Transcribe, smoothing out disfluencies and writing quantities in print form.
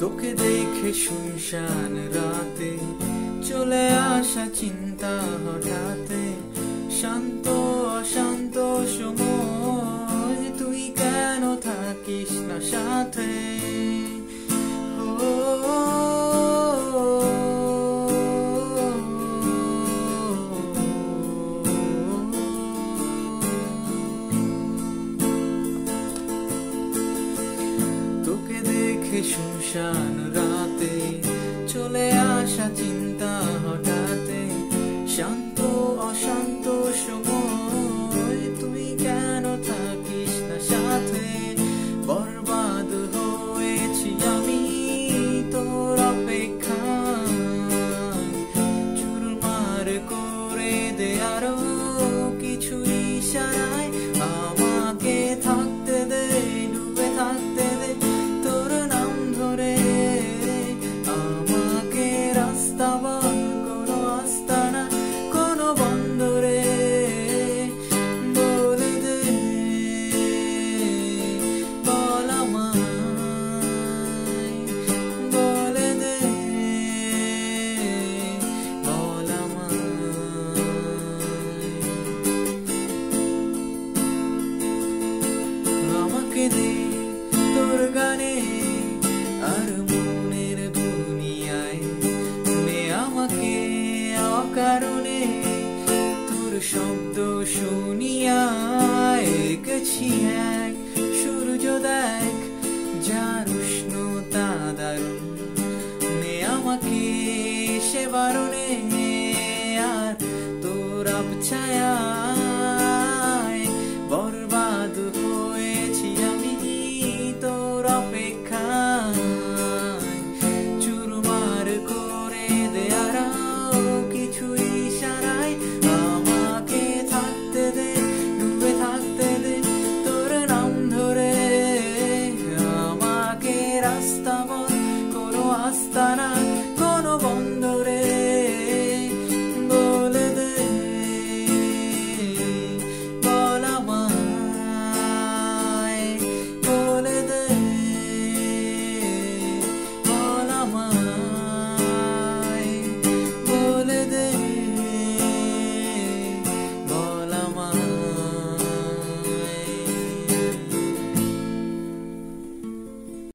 তোকে দেখে শুনশান রাতে চলে আসা চিন্তা হঠাতে, শান্ত অশান্ত সময় তুই কেন থাকিস না সাথে। তোকে দেখে শুনশান রাতে চলে আসা চিন্তা হঠাতে, শান্ত অশান্ত সময় তুই কেন থাকিস না সাথে। বরবাদ হয়েছি আমি তোর অপেক্ষায়, চুরমার করে দে আরো কিছু ইশারায়। আমাকে থাকতে দে, ডুবে থাকতে দে তোর নাম ধরে, আমাকে রাস্তা বল কোনো আস্তানা কোনো বন্দরে। বলে দে, বল আমায়, বলে দে, বল আমায়। আমাকে দে তোর গানে আর মনের দুনিয়ায়, নে আমাকে অকারণে তোর শব্দ শুনিয়া। এঁকেছি এক সূর্য দেখ যার উষ্ণতা দারুণ, নে আমাকে সে বারণে আর তোর আবছায়া।